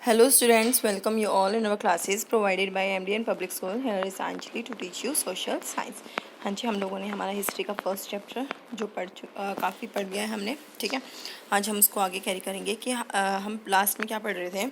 Hello students, welcome you all in our classes provided by MDN Public School. Here is Anjali to teach you social science. हाँ जी, हम लोगों ने हमारा history का first chapter जो काफ़ी पढ़ लिया है हमने, ठीक है। आज हम उसको आगे कैरी करेंगे कि हम लास्ट में क्या पढ़ रहे थे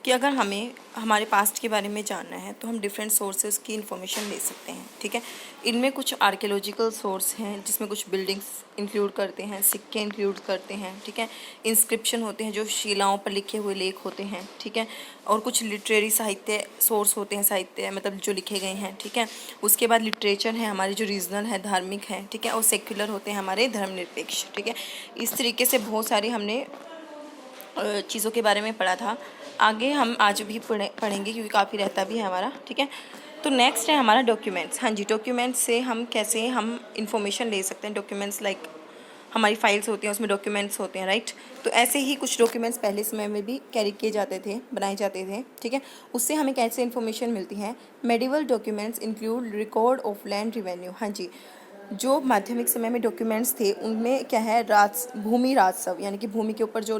कि अगर हमें हमारे पास्ट के बारे में जानना है तो हम डिफरेंट सोर्सेज की इन्फॉर्मेशन ले सकते हैं, ठीक है। इनमें कुछ आर्कियोलॉजिकल सोर्स हैं जिसमें कुछ बिल्डिंग्स इंक्लूड करते हैं, सिक्के इंक्लूड करते हैं, ठीक है। इंस्क्रिप्शन होते हैं जो शिलाओं पर लिखे हुए लेख होते हैं, ठीक है। और कुछ लिटरेरी साहित्य सोर्स होते हैं, साहित्य मतलब जो लिखे गए हैं, ठीक है। उसके बाद लिटरेचर है हमारे जो रीजनल है, धार्मिक है, ठीक है। और सेक्युलर होते हैं हमारे धर्मनिरपेक्ष, ठीक है। इस तरीके से बहुत सारी हमने चीज़ों के बारे में पढ़ा था। आगे हम आज भी पढ़ेंगे क्योंकि काफ़ी रहता भी है हमारा, ठीक है। तो नेक्स्ट है हमारा डॉक्यूमेंट्स। हाँ जी, डॉक्यूमेंट्स से हम कैसे हम इंफॉर्मेशन ले सकते हैं। डॉक्यूमेंट्स लाइक हमारी फाइल्स होती हैं, उसमें डॉक्यूमेंट्स होते हैं, राइट। तो ऐसे ही कुछ डॉक्यूमेंट्स पहले समय में भी कैरी किए जाते थे, बनाए जाते थे, ठीक है। उससे हमें कैसे इन्फॉर्मेशन मिलती है। Medieval documents include record of land revenue. हाँ जी, जो माध्यमिक समय में डॉक्यूमेंट्स थे उनमें क्या है, भूमि राजस्व यानी कि भूमि के ऊपर जो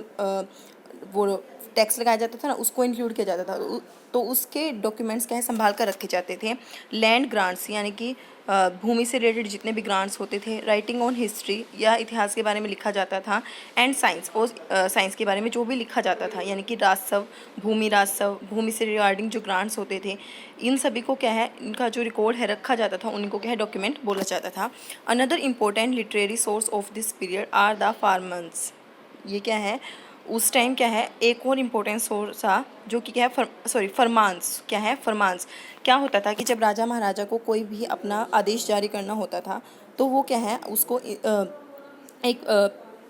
वो टैक्स लगाया जाता था ना, उसको इंक्लूड किया जाता था। तो उसके डॉक्यूमेंट्स क्या है, संभाल कर रखे जाते थे। लैंड ग्रांट्स यानी कि भूमि से रिलेटेड जितने भी ग्रांट्स होते थे। राइटिंग ऑन हिस्ट्री या इतिहास के बारे में लिखा जाता था। एंड साइंस, और साइंस के बारे में जो भी लिखा जाता था यानी कि राजस्व, भूमि राजस्व, भूमि से रिगार्डिंग जो ग्रांट्स होते थे, इन सभी को क्या है, इनका जो रिकॉर्ड है रखा जाता था, उनको क्या है डॉक्यूमेंट बोला जाता था। Another important literary source of this period are the farmans. ये क्या है, उस टाइम क्या है, एक और इम्पोर्टेंट सोर्स था जो कि क्या है, फरमान्स। क्या है, फरमान्स। क्या होता था कि जब राजा महाराजा को कोई भी अपना आदेश जारी करना होता था तो वो क्या है, उसको एक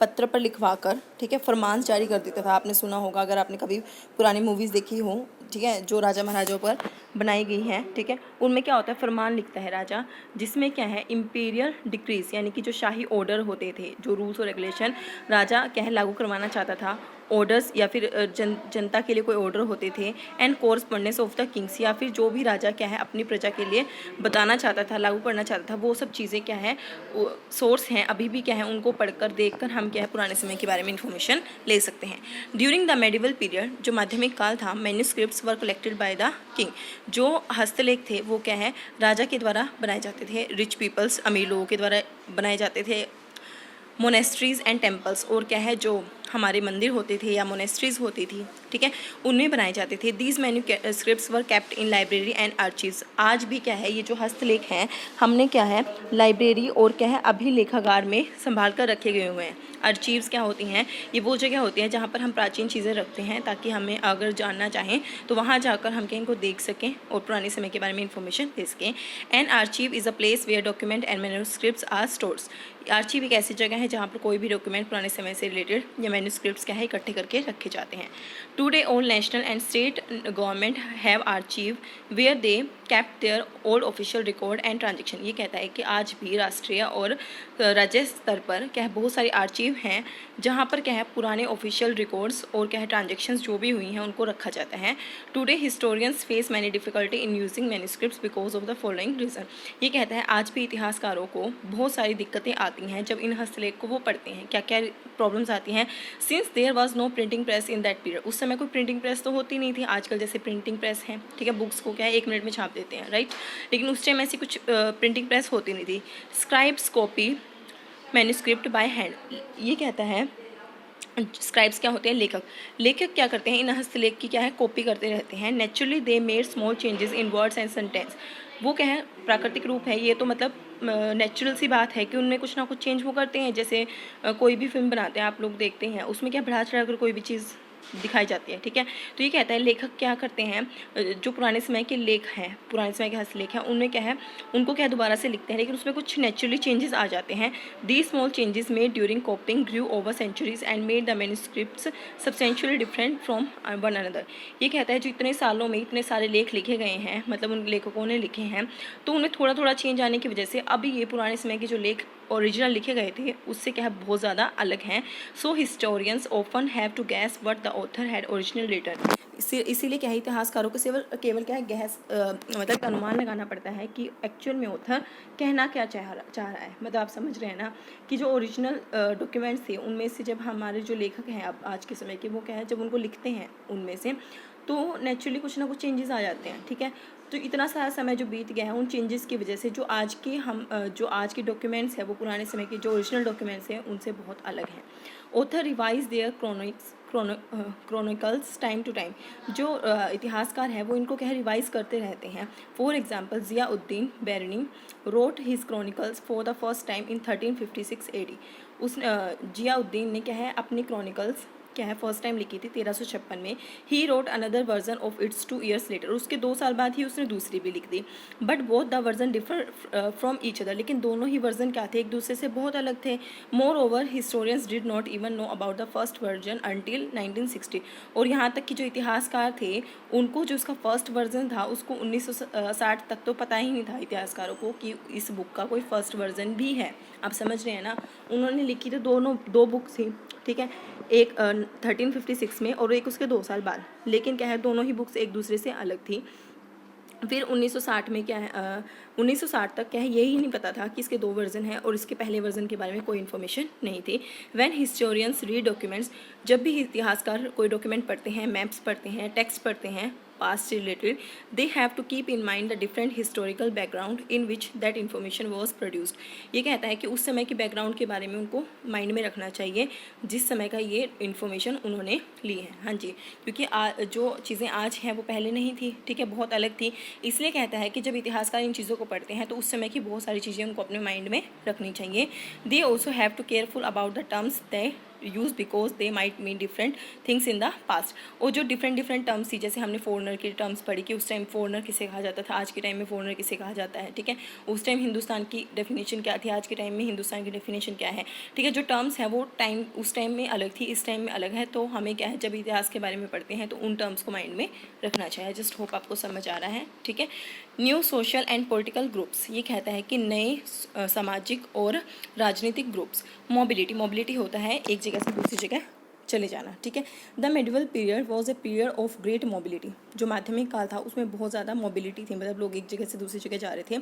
पत्र पर लिखवा कर, ठीक है, फरमान्स जारी कर देता था। आपने सुना होगा अगर आपने कभी पुरानी मूवीज़ देखी हो, ठीक है, जो राजा महाराजाओं पर बनाई गई हैं, ठीक है। उनमें क्या होता है, फरमान लिखता है राजा, जिसमें क्या है, इम्पीरियल डिक्रीज यानी कि जो शाही ऑर्डर होते थे, जो रूल्स और रेगुलेशन राजा क्या है लागू करवाना चाहता था, ऑर्डर्स या फिर जनता के लिए कोई ऑर्डर होते थे। And correspondence of the Kings, या फिर जो भी राजा क्या है अपनी प्रजा के लिए बताना चाहता था, लागू करना चाहता था, वो सब चीज़ें क्या है, सोर्स हैं, अभी भी क्या है, उनको पढ़कर देखकर हम क्या है पुराने समय के बारे में इंफॉर्मेशन ले सकते हैं। ड्यूरिंग द मेडिवल पीरियड, जो माध्यमिक काल था, manuscripts were collected by the king. जो हस्तलेख थे वो क्या है, राजा के द्वारा बनाए जाते थे। रिच पीपल्स, अमीर लोगों के द्वारा बनाए जाते थे। मोनेस्ट्रीज़ एंड टेम्पल्स, और क्या है, जो हमारे मंदिर होते थे या मोनेस्ट्रीज़ होती थी, ठीक है, उनमें बनाए जाते थे। These manuscripts were kept in library and archives. आज भी क्या है, ये जो हस्तलेख हैं हमने क्या है लाइब्रेरी और क्या है अभिलेखागार में संभाल कर रखे गए हुए हैं। आर्चीव्स क्या होती हैं, ये वो जगह होती हैं जहाँ पर हम प्राचीन चीज़ें रखते हैं ताकि हमें अगर जानना चाहें तो वहाँ जाकर हम क्या इनको देख सकें और पुराने समय के बारे में इंफॉर्मेशन दे सकें। An archive is a place where document and manuscripts are stores. Archive एक ऐसी जगह है जहाँ पर कोई भी डॉक्यूमेंट पुराने समय से रिलेटेड या मैन्यूस्क्रिप्ट्स क्या है इकट्ठे करके रखे जाते हैं। Today all national and state government have archive where they kept their old official record and transaction. ये कहता है कि आज भी राष्ट्रीय और राज्य स्तर पर क्या है बहुत सारी आर्चीव हैं जहाँ पर क्या है पुराने ऑफिशियल रिकॉर्ड्स और क्या है ट्रांजेक्शन्स जो भी हुई हैं उनको रखा जाता है। Today historians face many difficulty in using manuscripts because of the following reason. ये कहता है आज भी इतिहासकारों को बहुत सारी दिक्कतें आती हैं जब इन हस्तलेख को वो पढ़ते हैं। क्या क्या प्रॉब्लम्स आती हैं, since there was no printing press in that period. उस समय कोई प्रिंटिंग प्रेस तो होती नहीं थी आजकल जैसे प्रिंटिंग प्रेस है, ठीक है, बुक्स को क्या है 1 मिनट में छाप देते हैं, राइट। लेकिन उस टाइम ऐसी कुछ प्रिंटिंग प्रेस होती नहीं थी। Scribes copy manuscript by hand. ये कहता है स्क्राइब्स क्या होते हैं, लेखक। लेखक क्या करते हैं, इन हस्तलेख की क्या है कॉपी करते रहते हैं। Naturally they made small changes in words and sentence. वो क्या है प्राकृतिक रूप है, ये तो मतलब नेचुरल सी बात है कि उनमें कुछ ना कुछ चेंज वो करते हैं। जैसे कोई भी फिल्म बनाते हैं आप लोग देखते हैं, उसमें क्या बढ़ा चढ़ा कर कोई भी चीज़ दिखाई जाती है, ठीक है। तो ये कहता है लेखक क्या करते हैं, जो पुराने समय के लेख हैं, पुराने समय के हस्तलेख हैं, उनमें क्या है उनको क्या दोबारा से लिखते हैं लेकिन उसमें कुछ नेचुरली चेंजेस आ जाते हैं। The small changes made during copying grew over centuries and made the manuscripts substantially different from one another. ये कहता है जो इतने सालों में इतने सारे लेख लिखे गए हैं, मतलब उन लेखकों ने लिखे हैं, तो उनमें थोड़ा थोड़ा चेंज आने की वजह से अभी ये पुराने समय के जो लेख ओरिजिनल लिखे गए थे उससे क्या है बहुत ज़्यादा अलग हैं। So historians often have to guess what the author had original written. इसीलिए क्या है इतिहासकारों को केवल क्या है मतलब अनुमान लगाना पड़ता है कि एक्चुअल में ऑथर कहना क्या चाह रहा है। मतलब आप समझ रहे हैं ना कि जो ओरिजिनल डॉक्यूमेंट्स थे उनमें से जब हमारे जो लेखक हैं अब आज के समय के वो क्या है जब उनको लिखते हैं उनमें से तो नेचुरली कुछ ना कुछ चेंजेस आ जाते हैं, ठीक है। तो इतना सारा समय जो बीत गया है उन चेंजेस की वजह से जो आज के डॉक्यूमेंट्स है वो पुराने समय के जो ओरिजिनल डॉक्यूमेंट्स हैं उनसे बहुत अलग हैं। Author revise their chronicles time to time. जो इतिहासकार है वो इनको क्या है रिवाइज करते रहते हैं। For example Ziauddin Barani wrote his chronicles for the first time in 1356 AD। उस ज़ियाउद्दीन ने क्या है अपनी क्रॉनिकल्स क्या है फर्स्ट टाइम लिखी थी 1356 में। He wrote another version of its 2 years later. उसके 2 साल बाद ही उसने दूसरी भी लिख दी। But both the version differ from each other. लेकिन दोनों ही वर्जन क्या थे, एक दूसरे से बहुत अलग थे। More over historians did not even know about the first version until 1960। और यहाँ तक कि जो इतिहासकार थे उनको जो उसका फर्स्ट वर्जन था उसको 1960 तक तो पता ही नहीं था इतिहासकारों को कि इस बुक का कोई फर्स्ट वर्जन भी है। आप समझ रहे हैं ना। उन्होंने लिखी तो दो बुक थी, ठीक है, एक 1356 में और एक उसके 2 साल बाद। लेकिन क्या है दोनों ही बुक्स एक दूसरे से अलग थी। फिर 1960 में क्या है 1960 तक क्या है यही नहीं पता था कि इसके 2 वर्जन हैं और इसके पहले वर्जन के बारे में कोई इन्फॉर्मेशन नहीं थी। व्हेन हिस्टोरियंस रीड डॉक्यूमेंट्स, जब भी इतिहासकार कोई डॉक्यूमेंट पढ़ते हैं, मैप्स पढ़ते हैं, टेक्स्ट पढ़ते हैं पास्ट से related, they have to keep in mind the different historical background in which that information was produced. ये कहता है कि उस समय के बैकग्राउंड के बारे में उनको माइंड में रखना चाहिए जिस समय का ये इन्फॉर्मेशन उन्होंने ली है। हाँ जी, क्योंकि जो चीज़ें आज हैं वो पहले नहीं थी, ठीक है, बहुत अलग थी। इसलिए कहता है कि जब इतिहासकार इन चीज़ों को पढ़ते हैं तो उस समय की बहुत सारी चीज़ें उनको अपने माइंड में रखनी चाहिए। They also have to careful about the terms they use because they might mean different things in the past. और जो डिफरेंट टर्म्स थी, जैसे हमने फॉरनर की टर्म्स पढ़ी कि उस टाइम फॉरनर किसे कहा जाता था, आज के टाइम में फॉरनर किसे कहा जाता है, ठीक है। उस टाइम हिंदुस्तान की डेफिनेशन क्या थी, आज के टाइम में हिंदुस्तान की डेफिनेशन क्या है, ठीक है। जो टर्म्स हैं वो उस टाइम में अलग थी, इस टाइम में अलग है। तो हमें क्या है जब इतिहास के बारे में पढ़ते हैं तो उन टर्म्स को माइंड में रखना चाहिए। जस्ट होप आपको समझ आ रहा है, ठीक है। New social and political groups, ये कहता है कि नए सामाजिक और राजनीतिक ग्रुप्स। मोबिलिटी होता है एक जगह से दूसरी जगह चले जाना, ठीक है। The medieval period was a period of great mobility. जो माध्यमिक काल था उसमें बहुत ज़्यादा मोबिलिटी थी, मतलब लोग एक जगह से दूसरी जगह जा रहे थे।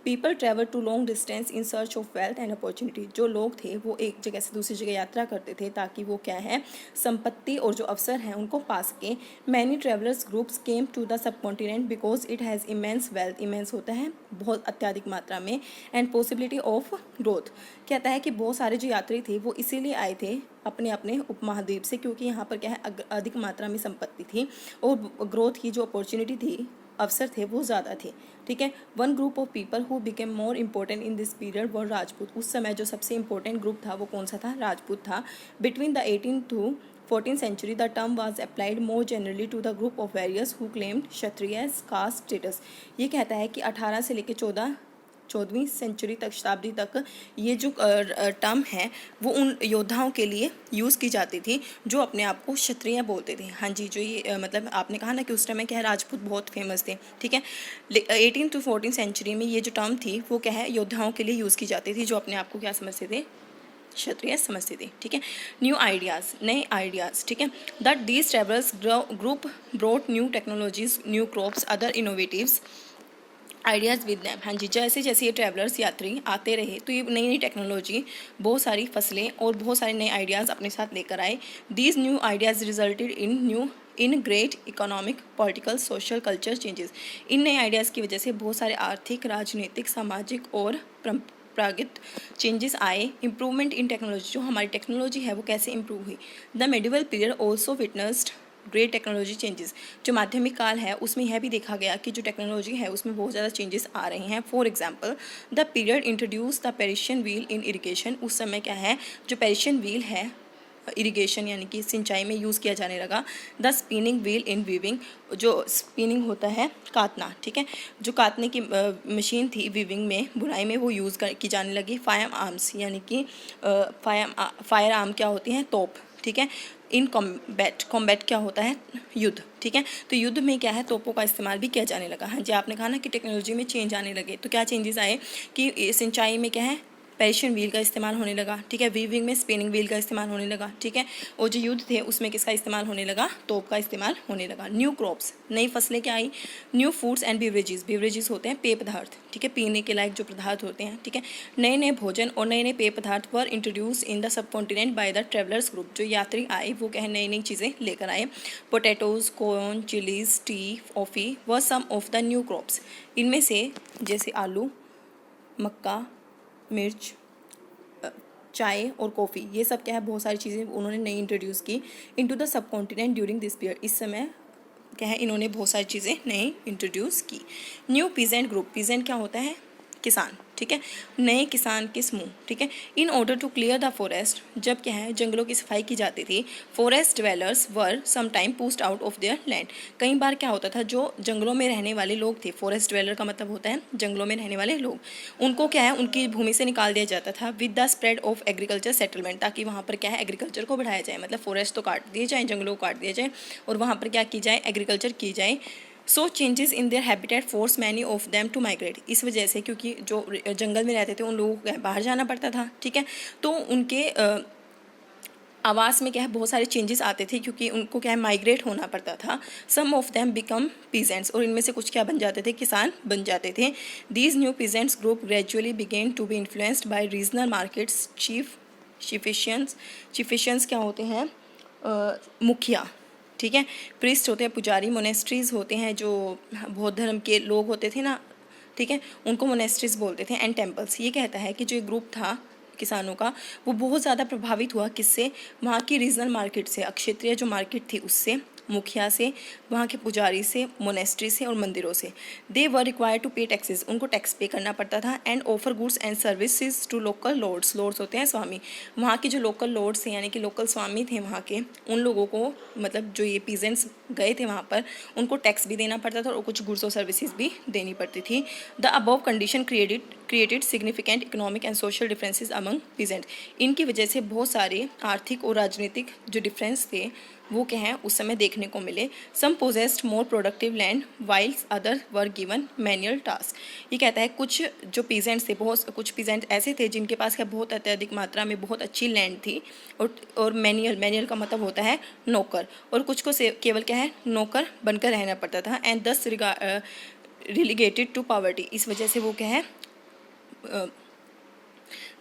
People travel to long distance in search of wealth and opportunity. जो लोग थे वो एक जगह से दूसरी जगह यात्रा करते थे ताकि वो क्या है संपत्ति और जो अवसर हैं उनको पा सकें। Many travellers groups came to the subcontinent because it has immense wealth. Immense होता है बहुत अत्यधिक मात्रा में, एंड पॉसिबिलिटी ऑफ ग्रोथ। कहता है कि बहुत सारे जो यात्री थे वो इसीलिए आए थे अपने अपने उपमहाद्वीप से क्योंकि यहाँ पर क्या है अधिक मात्रा में संपत्ति थी और ग्रोथ की जो अपॉर्चुनिटी थी, अवसर थे वो ज़्यादा थे, ठीक है। One group of people who became more important in this period were Rajput. उस समय जो सबसे इम्पोर्टेंट ग्रुप था वो कौन सा था, राजपूत था। Between the 18th to 14th century the term was applied more generally to the group of warriors who claimed Kshatriya caste status। ये कहता है कि 18 से लेकर 14वीं सेंचुरी तक, शताब्दी तक ये जो टर्म है वो उन योद्धाओं के लिए यूज़ की जाती थी जो अपने आप को क्षत्रिय बोलते थे। हाँ जी, जो ये मतलब आपने कहा ना कि उस टाइम में क्या है राजपूत बहुत फेमस थे, ठीक है। 18 to 14 सेंचुरी में ये जो टर्म थी वो क्या है योद्धाओं के लिए यूज़ की जाती थी जो अपने आप को क्या समझते थे, क्षत्रिय समझते थे, ठीक है। न्यू आइडियाज़, नए आइडियाज़, ठीक है। That these travellers group brought new technologies, new crops, other innovatives ideas with them. हाँ जी, जैसे जैसे ये ट्रैवलर्स यात्री आते रहे तो ये नई नई टेक्नोलॉजी, बहुत सारी फसलें और बहुत सारे नए आइडियाज़ अपने साथ लेकर आए। These new ideas resulted in great economic, political, social, culture changes. इन नए आइडियाज़ की वजह से बहुत सारे आर्थिक, राजनीतिक, सामाजिक और प्रागित चेंजेस आए। इम्प्रूवमेंट इन टेक्नोलॉजी, जो हमारी टेक्नोलॉजी है वो कैसे इम्प्रूव हुई। The medieval period also witnessed great technology changes. जो माध्यमिक काल है उसमें यह भी देखा गया कि जो टेक्नोलॉजी है उसमें बहुत ज़्यादा चेंजेस आ रहे हैं। For example the period introduced the Persian wheel in irrigation. उस समय क्या है जो पेरिशियन व्हील है इरिगेशन यानी कि सिंचाई में यूज़ किया जाने लगा। The spinning wheel in weaving, जो स्पिनिंग होता है काटना, ठीक है, जो काटने की मशीन थी वीविंग में, बुनाई में, वो यूज़ की जाने लगी। फायर आर्म्स यानी कि फायर आर्म क्या होती हैं, तोप, ठीक है। इन कॉम्बैट क्या होता है, युद्ध, ठीक है। तो युद्ध में क्या है तोपों का इस्तेमाल भी किया जाने लगा। हाँ जी, आपने कहा ना कि टेक्नोलॉजी में चेंज आने लगे, तो क्या चेंजेस आए कि सिंचाई में क्या है पेरिशियन व्हील का इस्तेमाल होने लगा, ठीक है। वीविंग में स्पिनिंग व्हील का इस्तेमाल होने लगा, ठीक है। और जो युद्ध थे उसमें किसका इस्तेमाल होने लगा, तोप का इस्तेमाल होने लगा। न्यू क्रॉप्स, नई फसलें क्या आई, new foods and beverages, beverages होते हैं पेय पदार्थ, ठीक है, पीने के लायक जो पदार्थ होते हैं, ठीक है। नए नए भोजन और नए नए पेय पदार्थ वर introduce in the sub continent by the travellers group, जो यात्री आए वो क्या है नई नई चीज़ें लेकर आए। Potatoes, corn, chillies, T, coffee व सम ऑफ द न्यू क्रॉप्स, इनमें से जैसे आलू, मक्का, मिर्च, चाय और कॉफ़ी, ये सब क्या है बहुत सारी चीज़ें उन्होंने नई इंट्रोड्यूस की into the sub continent during this period. इस समय क्या है इन्होंने बहुत सारी चीज़ें नई इंट्रोड्यूस की। न्यू पीजेंट ग्रुप, पीजेंट क्या होता है, किसान, ठीक है, नए किसान के समूह, ठीक है। In order to clear the forest, जब क्या है जंगलों की सफाई की जाती थी, forest dwellers were some time pushed out of their land, कई बार क्या होता था जो जंगलों में रहने वाले लोग थे, फॉरेस्ट ड्वेलर का मतलब होता है जंगलों में रहने वाले लोग, उनको क्या है उनकी भूमि से निकाल दिया जाता था with the spread of agriculture settlement, ताकि वहाँ पर क्या है एग्रीकल्चर को बढ़ाया जाए, मतलब फॉरेस्ट तो काट दिए जाए, जंगलों को काट दिया जाए और वहाँ पर क्या की जाए एग्रीकल्चर की जाए। So changes in their habitat force many of them to migrate, इस वजह से क्योंकि जो जंगल में रहते थे उन लोगों को बाहर जाना पड़ता था, ठीक है, तो उनके आवास में क्या है बहुत सारे चेंजेस आते थे क्योंकि उनको क्या है माइग्रेट होना पड़ता था। सम ऑफ देम बिकम पीजेंट्स, और इनमें से कुछ क्या बन जाते थे, किसान बन जाते थे। These new peasants group gradually began to be influenced by regional markets, chieftains क्या होते हैं, मुखिया, ठीक है, प्रीस्ट होते हैं पुजारी, मोनेस्ट्रीज होते हैं जो बौद्ध धर्म के लोग होते थे ना, ठीक है, उनको मोनेस्ट्रीज बोलते थे, एंड टेम्पल्स। ये कहता है कि जो एक ग्रुप था किसानों का वो बहुत ज़्यादा प्रभावित हुआ किससे, वहाँ की रीजनल मार्केट से, क्षेत्रीय जो मार्केट थी उससे, मुखिया से, वहाँ के पुजारी से, मोनेस्ट्री से और मंदिरों से। They were required to pay taxes, उनको टैक्स पे करना पड़ता था, and offer goods and services to local lords, lords होते हैं स्वामी, वहाँ के जो लोकल लॉर्ड्स हैं यानी कि लोकल स्वामी थे वहाँ के, उन लोगों को मतलब जो ये पीजेंट्स गए थे वहाँ पर उनको टैक्स भी देना पड़ता था और कुछ गुड्स और सर्विसेज भी देनी पड़ती थी। The above condition created significant economic and social differences among peasant, इनकी वजह से बहुत सारे आर्थिक और राजनीतिक जो डिफरेंस थे वो क्या है उस समय देखने को मिले। Some possessed more productive land whiles other were given manual task, ये कहता है कुछ जो पीजेंट्स थे, बहुत कुछ पीजेंट ऐसे थे जिनके पास क्या बहुत अत्यधिक मात्रा में बहुत अच्छी लैंड थी और मैनुअल का मतलब होता है नौकर, और कुछ को केवल क्या है नौकर बनकर रहना पड़ता था, एंड दस रिलीगेटेड टू पॉवर्टी, इस वजह से वो क्या है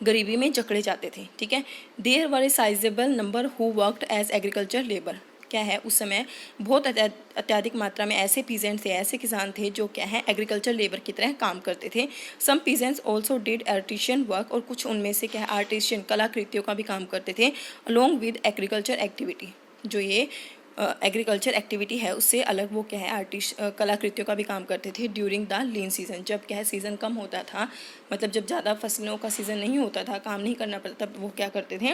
गरीबी में जकड़े जाते थे, ठीक है। There were a sizeable number who worked as agriculture labour, क्या है उस समय बहुत अत्यधिक मात्रा में ऐसे पीजेंट थे, ऐसे किसान थे जो क्या है एग्रीकल्चर लेबर की तरह काम करते थे। Some peasants also did artisan work, और कुछ उनमें से क्या है आर्टिशियन कलाकृतियों का भी काम करते थे, अलोंग विद एग्रीकल्चर एक्टिविटी, जो ये एग्रीकल्चर एक्टिविटी है उससे अलग वो क्या है कलाकृतियों का भी काम करते थे ड्यूरिंग द लीन सीजन, जब क्या है सीज़न कम होता था, मतलब जब ज़्यादा फसलों का सीज़न नहीं होता था, काम नहीं करना पड़ता, तब वो क्या करते थे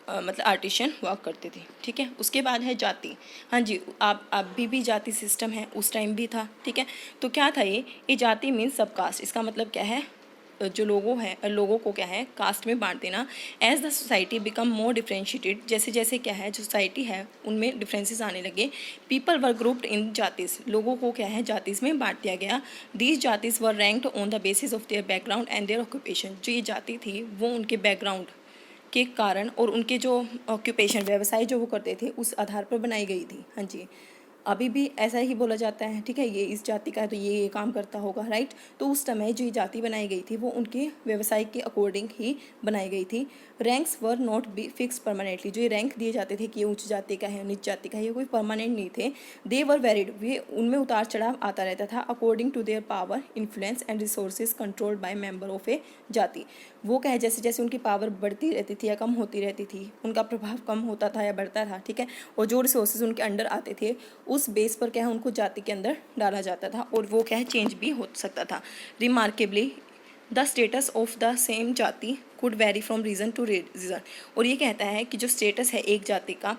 मतलब आर्टिशियन वर्क करते थे, ठीक है। उसके बाद है जाति, हाँ जी, आप अभी भी जाति सिस्टम है, उस टाइम भी था, ठीक है। तो क्या था ये जाति मीन्स सब कास्ट, इसका मतलब क्या है जो लोगों को क्या है कास्ट में बांट देना। As the society become more differentiated, जैसे जैसे क्या है जो सोसाइटी है उनमें डिफरेंसेस आने लगे। पीपल वर ग्रुप्ड इन जातिस, लोगों को क्या है जातिस में बांट दिया गया। These jatis were ranked on the basis of their background and their occupation, जो ये जाति थी वो उनके बैकग्राउंड के कारण और उनके जो ऑक्यूपेशन व्यवसाय जो वो करते थे उस आधार पर बनाई गई थी। हाँ जी, अभी भी ऐसा ही बोला जाता है, ठीक है, ये इस जाति का है तो ये काम करता होगा, राइट। तो उस समय जो ये जाति बनाई गई थी वो उनके व्यवसाय के अकॉर्डिंग ही बनाई गई थी। Ranks were not be fix permanently, जो ये रैंक दिए जाते थे कि ये उच्च जाति का है नीच जाति का है, ये कोई परमानेंट नहीं थे। दे वर वेरिड, वे उनमें उतार चढ़ाव आता रहता था according to their power, influence and resources controlled by member of a jati. वो क्या है जैसे जैसे उनकी पावर बढ़ती रहती थी या कम होती रहती थी, उनका प्रभाव कम होता था या बढ़ता था, ठीक है, और जो रिसोर्सेज उनके अंडर आते थे उस बेस पर क्या है उनको जाति के अंदर डाला जाता था और वो क्या है चेंज भी हो सकता था। Remarkably the status of the same जाति could vary from region to region, और ये कहता है कि जो स्टेटस है एक जाति का,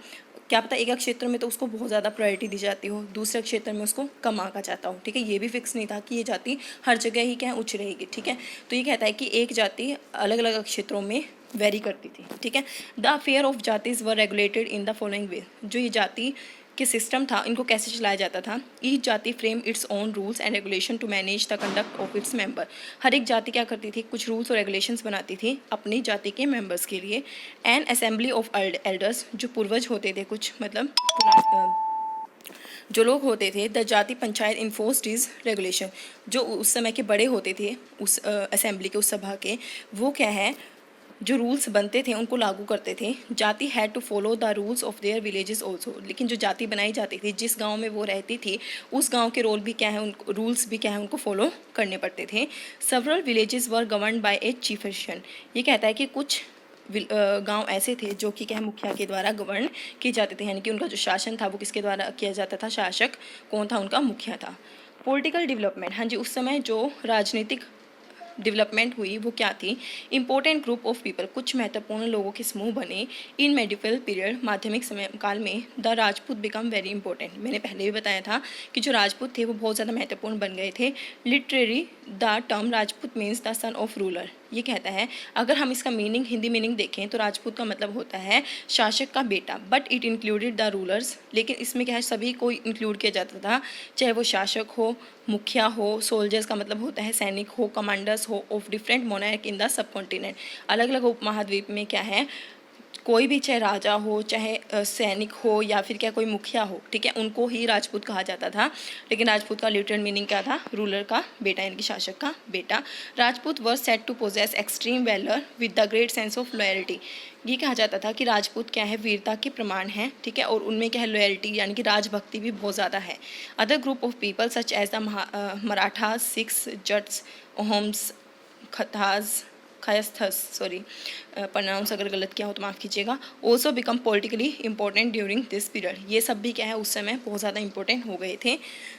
क्या पता एक क्षेत्र में तो उसको बहुत ज़्यादा प्रायोरिटी दी जाती हो, दूसरे क्षेत्र में उसको कम आंका जाता हो, ठीक है, ये भी फिक्स नहीं था कि ये जाति हर जगह ही क्या है उच्च रहेगी, ठीक है। तो ये कहता है कि एक जाति अलग अलग क्षेत्रों में वेरी करती थी, ठीक है। द अफेयर ऑफ जातिज were regulated in the following way, जो ये जाति के सिस्टम था, इनको कैसे चलाया जाता था। ईच जाति frame its own rules and regulation to manage the conduct of its member. हर एक जाति क्या करती थी, कुछ रूल्स और रेगुलेशंस बनाती थी अपनी जाति के मेंबर्स के लिए। एन असेंबली ऑफ एल्डर्स, जो पूर्वज होते थे कुछ, मतलब जो लोग होते थे, द जाति पंचायत इन्फोर्स्ड इज रेगुलेशन, जो उस समय के बड़े होते थे उस असेंबली के, उस सभा के, वो क्या है, जो रूल्स बनते थे उनको लागू करते थे। जाति had to follow the rules of their villages also, लेकिन जो जाति बनाई जाती थी, जिस गांव में वो रहती थी, उस गांव के रोल भी क्या है, उनको रूल्स भी क्या है, उनको फॉलो करने पड़ते थे। Several villages were governed by a chieftain, ये कहता है कि कुछ गांव ऐसे थे जो कि क्या है, मुखिया के द्वारा गवर्न किए जाते थे, यानी कि उनका जो शासन था वो किसके द्वारा किया जाता था, शासक कौन था, उनका मुखिया था। पॉलिटिकल डेवलपमेंट, हाँ जी, उस समय जो राजनीतिक डेवलपमेंट हुई वो क्या थी, इंपॉर्टेंट ग्रुप ऑफ पीपल, कुछ महत्वपूर्ण लोगों के समूह बने। इन मेडिवल पीरियड, माध्यमिक समय काल में, the Rajput become very important, मैंने पहले भी बताया था कि जो राजपूत थे वो बहुत ज़्यादा महत्वपूर्ण बन गए थे। Literary, the term Rajput means the son of ruler, ये कहता है, अगर हम इसका मीनिंग, हिंदी मीनिंग देखें तो राजपूत का मतलब होता है शासक का बेटा, but it included the rulers, लेकिन इसमें क्या है, सभी को इंक्लूड किया जाता था, चाहे वो शासक हो, मुखिया हो, सोल्जर्स का मतलब होता है सैनिक हो, कमांडर्स हो, of different monarch in the sub continent, अलग अलग उपमहाद्वीप में क्या है, कोई भी, चाहे राजा हो, चाहे सैनिक हो, या फिर क्या कोई मुखिया हो, ठीक है, उनको ही राजपूत कहा जाता था। लेकिन राजपूत का लिटरल मीनिंग क्या था, रूलर का बेटा, यानी कि शासक का बेटा। Rajput were said to possess extreme valour with the great sense of loyalty, ये कहा जाता था कि राजपूत क्या है, वीरता के प्रमाण हैं, ठीक है, और उनमें क्या है, लॉयल्टी यानी कि राजभक्ति भी बहुत ज़्यादा है। Other group of people such as the Maratha, Sikhs, Jats, Ahoms, Kayasthas, sorry pronounce अगर गलत किया हो तो माफ़ कीजिएगा, also become politically important during this period, ये सब भी क्या है, उस समय बहुत ज़्यादा इंपॉर्टेंट हो गए थे।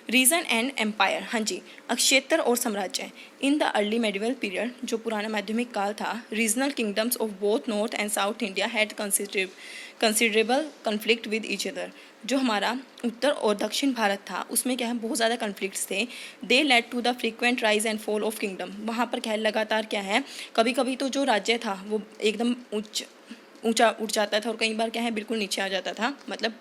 रीजन एंड एम्पायर, हाँ जी, क्षेत्र और साम्राज्य। In the early medieval period, जो पुराना माध्यमिक काल था, regional kingdoms of both north and south India had considerable conflict with each other, जो हमारा उत्तर और दक्षिण भारत था उसमें क्या है, बहुत ज़्यादा कन्फ्लिक्ट्स थे। They led to the frequent rise and fall of kingdom, वहाँ पर क्या है, लगातार क्या है, कभी कभी तो जो राज्य था वो एकदम ऊंचा उठ जाता था, और कई बार क्या है, बिल्कुल नीचे आ जाता था। मतलब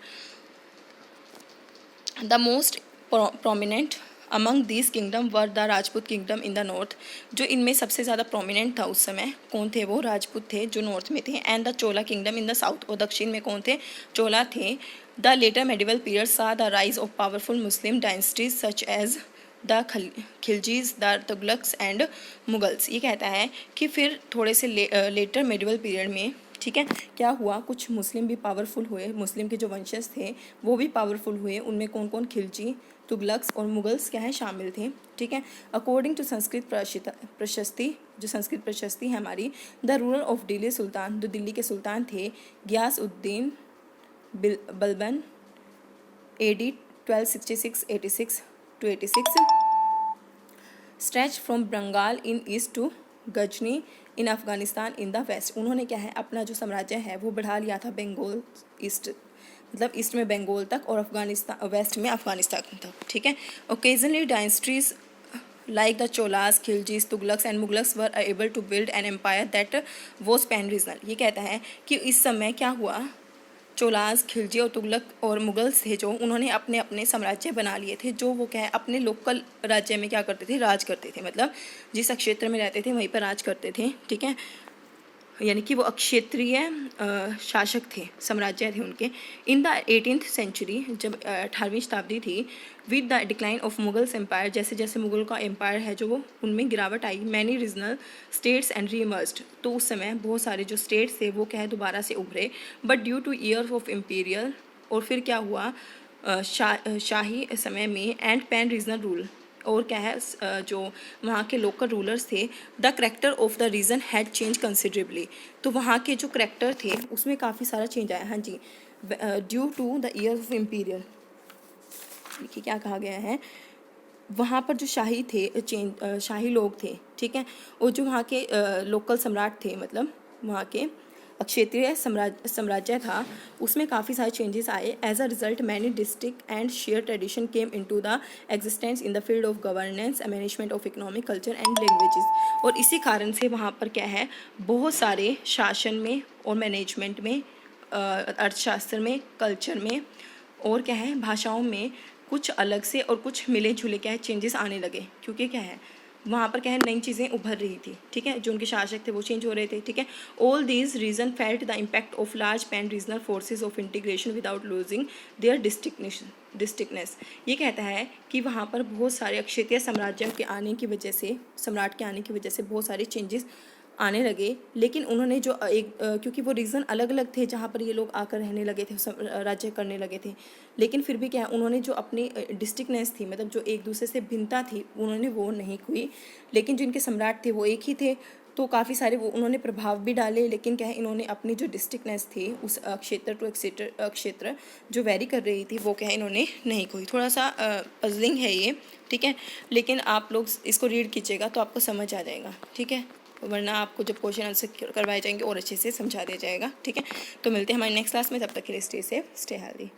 the most prominent among this kingdom were the Rajput kingdom in the north, जो इनमें सबसे ज़्यादा प्रोमिनेंट था उस समय, कौन थे, वो राजपूत थे जो नॉर्थ में थे। And the Chola kingdom in the south, और दक्षिण में कौन थे, चोला थे। The later medieval period saw the rise of powerful Muslim dynasties such as the Khiljis, the Tughlaqs and Mughals, ये कहता है कि फिर थोड़े से लेटर मेडिवल पीरियड में, ठीक है, क्या हुआ, कुछ मुस्लिम भी पावरफुल हुए, मुस्लिम के जो वंशज थे वो भी पावरफुल हुए, उनमें कौन कौन, खिलजी, तुगलक्स और मुगल्स क्या है, शामिल थे, ठीक है। अकॉर्डिंग टू संस्कृत प्रशस्ति, जो संस्कृत प्रशस्ति है हमारी, the ruler of Delhi sultan, जो दिल्ली के सुल्तान थे, Ghiyas uddin Balban, AD 1266 to 86, stretch from Bengal in east to Ghazni in Afghanistan in the west, उन्होंने क्या है, अपना जो साम्राज्य है वो बढ़ा लिया था बंगाल ईस्ट, मतलब ईस्ट में बंगाल तक, और अफगानिस्तान वेस्ट में अफगानिस्तान तक, ठीक है। Occasionally dynasties like the Cholas, Khiljis, Tughlaqs and Mughlaks were able to build an empire that was pan-regional, ये कहता है कि इस समय क्या हुआ, चोलास, खिलजी और तुगलक और मुगल्स थे जो, उन्होंने अपने अपने साम्राज्य बना लिए थे, जो वो क्या है, अपने लोकल राज्य में क्या करते थे, राज करते थे, मतलब जिस क्षेत्र में रहते थे वहीं पर राज करते थे, ठीक है, यानी कि वो अक्षेत्रीय शासक थे, साम्राज्य थे उनके। इन द 18th सेंचुरी, जब 18वीं शताब्दी थी, with the decline of Mughals empire, जैसे जैसे मुगल का एम्पायर है जो वो, उनमें गिरावट आई। मैनी रीजनल स्टेट्स एंड रीइमर्ज्ड, तो उस समय बहुत सारे जो स्टेट्स थे वो क्या है, दोबारा से उभरे, but due two year of imperial, और फिर क्या हुआ, शाही समय में, एंड पैन रीजनल रूल, और क्या है, जो वहाँ के लोकल रूलर्स थे, the character of the region had change considerably, तो वहाँ के जो करेक्टर थे उसमें काफ़ी सारा चेंज आया, हाँ जी, due to the era of imperial, देखिए क्या कहा गया है, वहाँ पर जो शाही थे, शाही लोग थे, ठीक है, और जो वहाँ के लोकल सम्राट थे, मतलब वहाँ के क्षेत्रीय साम्राज्य था, उसमें काफ़ी सारे चेंजेस आए। As a result many district and share tradition came into the existence in the field of governance, management of economic, culture and languages, और इसी कारण से वहाँ पर क्या है, बहुत सारे शासन में और मैनेजमेंट में, अर्थशास्त्र में, कल्चर में और क्या है, भाषाओं में कुछ अलग से और कुछ मिले जुले क्या है चेंजेस आने लगे, क्योंकि क्या है वहाँ पर क्या है नई चीज़ें उभर रही थी, ठीक है, जो उनके शासक थे वो चेंज हो रहे थे, ठीक है। All these region felt the impact of large pan regional forces of integration without losing their distinctness. ये कहता है कि वहाँ पर बहुत सारे क्षेत्रीय साम्राज्यों के आने की वजह से, सम्राट के आने की वजह से बहुत सारे चेंजेस आने लगे, लेकिन उन्होंने जो क्योंकि वो रीज़न अलग अलग थे जहाँ पर ये लोग आकर रहने लगे थे, राज्य करने लगे थे, लेकिन फिर भी क्या है उन्होंने जो अपनी डिस्टिक्टनेस थी, मतलब जो एक दूसरे से भिन्नता थी, उन्होंने वो नहीं हुई। लेकिन जो इनके सम्राट थे वो एक ही थे, तो काफ़ी सारे वो उन्होंने प्रभाव भी डाले, लेकिन क्या है इन्होंने अपनी जो डिस्टिक्टनेस थी उस क्षेत्र टू क्षेत्र जो वेरी कर रही थी, वो क्या है इन्होंने नहीं खोई। थोड़ा सा पजलिंग है ये, ठीक है, लेकिन आप लोग इसको रीड कीजिएगा तो आपको समझ आ जाएगा, ठीक है, वरना आपको जब क्वेश्चन आंसर करवाए जाएंगे और अच्छे से समझा दिया जाएगा, ठीक है। तो मिलते हैं हमारी नेक्स्ट क्लास में, तब तक के लिए स्टे सेफ, स्टे हेल्दी।